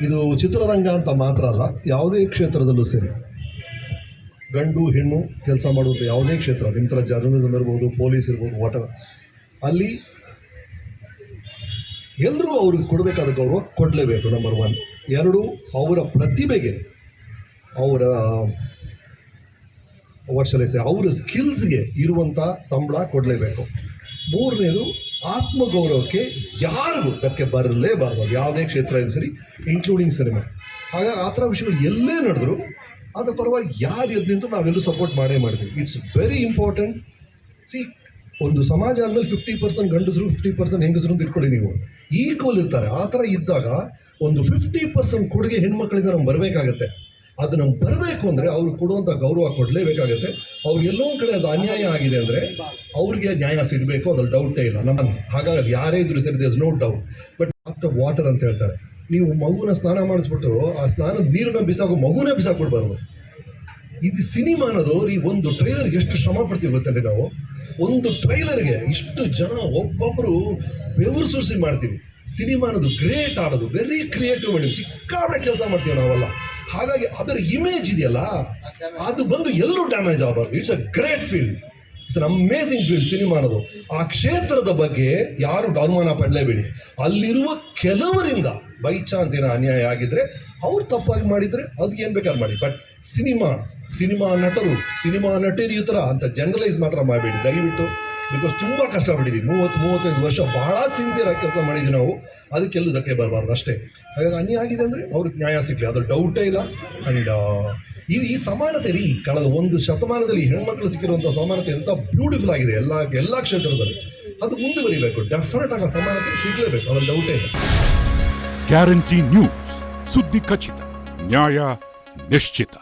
ಇದು ಚಿತ್ರರಂಗ ಅಂತ ಮಾತ್ರ ಅಲ್ಲ, ಯಾವುದೇ ಕ್ಷೇತ್ರದಲ್ಲೂ ಸರಿ, ಗಂಡು ಹೆಣ್ಣು ಕೆಲಸ ಮಾಡುವಂಥ ಯಾವುದೇ ಕ್ಷೇತ್ರ, ನಿಮ್ಮ ಥರ ಜರ್ನಲಿಸಮ್ ಇರ್ಬೋದು, ಪೊಲೀಸ್ ಇರ್ಬೋದು, ವಾಟರ್, ಅಲ್ಲಿ ಎಲ್ಲರೂ ಅವ್ರಿಗೆ ಕೊಡಬೇಕಾದ ಗೌರವ ಕೊಡಲೇಬೇಕು. ನಂಬರ್ 1. 2, ಅವರ ಪ್ರತಿಭೆಗೆ, ಅವರ ಅವರ ಸ್ಕಿಲ್ಸ್ಗೆ ಇರುವಂಥ ಸಂಬಳ ಕೊಡಲೇಬೇಕು. 3ನೇದು, ಆತ್ಮಗೌರವಕ್ಕೆ ಯಾರಿಗೂ ಧಕ್ಕೆ ಬರಲೇಬಾರ್ದು. ಅದು ಯಾವುದೇ ಕ್ಷೇತ್ರ ಇದೆ ಸರಿ, ಇನ್ಕ್ಲೂಡಿಂಗ್ ಸಿನಿಮಾ. ಹಾಗಾಗಿ ಆ ಥರ ವಿಷಯಗಳು ಎಲ್ಲೇ ನಡೆದ್ರು ಅದರ ಪರವಾಗಿ ಯಾರು ಎದ್ದು ನಿಂತು ನಾವೆಲ್ಲರೂ ಸಪೋರ್ಟ್ ಮಾಡೇ ಮಾಡ್ತೀವಿ. It's very important. ಒಂದು ಸಮಾಜ ಆದಮೇಲೆ 50% ಗಂಡಸರು 50% ಹೆಂಗಸರು ಅಂತ ಇಟ್ಕೊಳ್ಳಿ, ನೀವು ಈಕ್ವಲ್ ಇರ್ತಾರೆ. ಆ ಥರ ಇದ್ದಾಗ ಒಂದು 50% ಕೊಡುಗೆ ಹೆಣ್ಮಕ್ಳಿಂದ ನಮ್ಗೆ ಬರಬೇಕಾಗತ್ತೆ. ಅದು ನಮ್ಗೆ ಬರಬೇಕು ಅಂದರೆ ಅವ್ರಿಗೆ ಕೊಡುವಂಥ ಗೌರವ ಕೊಡಲೇಬೇಕಾಗತ್ತೆ. ಅವ್ರಿಗೆ ಎಲ್ಲೋ ಒಂದು ಕಡೆ ಅದು ಅನ್ಯಾಯ ಆಗಿದೆ ಅಂದರೆ ಅವ್ರಿಗೆ ನ್ಯಾಯ ಸಿಗಬೇಕು, ಅದ್ರಲ್ಲಿ ಡೌಟೇ ಇಲ್ಲ. ಹಾಗಾಗಿ ಅದು ಯಾರೇ ಇದ್ರೂ ಸರಿ, ದೇರ್ಸ್ ನೋ ಡೌಟ್. ಬಟ್ ಮತ್ತೆ ವಾಟರ್ ಅಂತ ಹೇಳ್ತಾರೆ, ನೀವು ಮಗುನ ಸ್ನಾನ ಮಾಡಿಸ್ಬಿಟ್ಟು ಆ ಸ್ನಾನದ ನೀರನ್ನ ಬಿಸಾಕೋ ಮಗುನೇ ಬಿಸಾಕ್ಬಿಡ್ಬಾರ್ದು. ಇದು ಸಿನಿಮಾ ಅನ್ನೋದು ಒಂದು ಟ್ರೈಲರ್ಗೆ ಎಷ್ಟು ಶ್ರಮ ಪಡ್ತೀವಿ ಗೊತ್ತಂದ್ರೆ ನಾವು. ಒಂದು ಟ್ರೈಲರ್ಗೆ ಇಷ್ಟು ಜನ ಒಬ್ಬೊಬ್ಬರು ಬೆವರು ಸುರಿಸಿ ಮಾಡ್ತೀವಿ. ಸಿನಿಮಾ ಅನ್ನೋದು ಗ್ರೇಟ್ ಆಡೋದು, ವೆರಿ ಕ್ರಿಯೇಟಿವ್ ಮೇಡಮ್, ಸಿಕ್ಕಾಪಟ್ಟೆ ಕೆಲಸ ಮಾಡ್ತೀವಿ ನಾವೆಲ್ಲ. ಹಾಗಾಗಿ ಅದರ ಇಮೇಜ್ ಇದೆಯಲ್ಲ, ಅದು ಬಂದು ಎಲ್ಲೂ ಡ್ಯಾಮೇಜ್ ಆಗಬಾರ್ದು. It's a great field, it's an amazing field cinema ಅನ್ನೋದು. ಆ ಕ್ಷೇತ್ರದ ಬಗ್ಗೆ ಯಾರು ಅನುಮಾನ ಪಡಲೇಬೇಡಿ. ಅಲ್ಲಿರುವ ಕೆಲವರಿಂದ ಬೈ ಚಾನ್ಸ್ ಏನೋ ಅನ್ಯಾಯ ಆಗಿದ್ರೆ, ಅವ್ರು ತಪ್ಪಾಗಿ ಮಾಡಿದರೆ ಅದಕ್ಕೆ ಏನು ಬೇಕಾದ್ರೆ ಮಾಡಿ. ಬಟ್ ಸಿನಿಮಾ ನಟರು, ಸಿನಿಮಾ ನಟರು ಈ ಥರ ಅಂತ ಜನರಲೈಸ್ ಮಾತ್ರ ಮಾಡಬೇಡಿ ದಯವಿಟ್ಟು. ಬಿಕಾಸ್ ತುಂಬ ಕಷ್ಟಪಟ್ಟಿದ್ದೀವಿ, 30-35 ವರ್ಷ ಭಾಳ ಸಿನ್ಸಿಯರಾಗಿ ಕೆಲಸ ಮಾಡಿದ್ವಿ ನಾವು. ಅದಕ್ಕೆಲ್ಲೂ ಧಕ್ಕೆ ಬರಬಾರ್ದು ಅಷ್ಟೇ. ಹಾಗಾಗಿ ಅನ್ಯಾಯ ಆಗಿದೆ ಅಂದರೆ ಅವ್ರಿಗೆ ನ್ಯಾಯ ಸಿಗಲಿ, ಅದ್ರ ಡೌಟೇ ಇಲ್ಲ. ಆ್ಯಂಡ್ ಈ ಸಮಾನತೆ ಕಳೆದ 1 ಶತಮಾನದಲ್ಲಿ ಹೆಣ್ಮಕ್ಳು ಸಿಕ್ಕಿರುವಂಥ ಸಮಾನತೆ ಎಂಥ ಬ್ಯೂಟಿಫುಲ್ ಆಗಿದೆ ಎಲ್ಲ ಕ್ಷೇತ್ರದಲ್ಲಿ. ಅದು ಮುಂದುವರಿಬೇಕು, ಡೆಫಿನೆಟ್ ಆಗಿ ಸಮಾನತೆ ಸಿಗಲೇಬೇಕು, ಅದ್ರ ಡೌಟೇ ಇಲ್ಲ. ಗ್ಯಾರಂಟಿ ನ್ಯೂಸ್, ಸುದ್ದಿ ಖಚಿತ, ನ್ಯಾಯ ನಿಶ್ಚಿತ.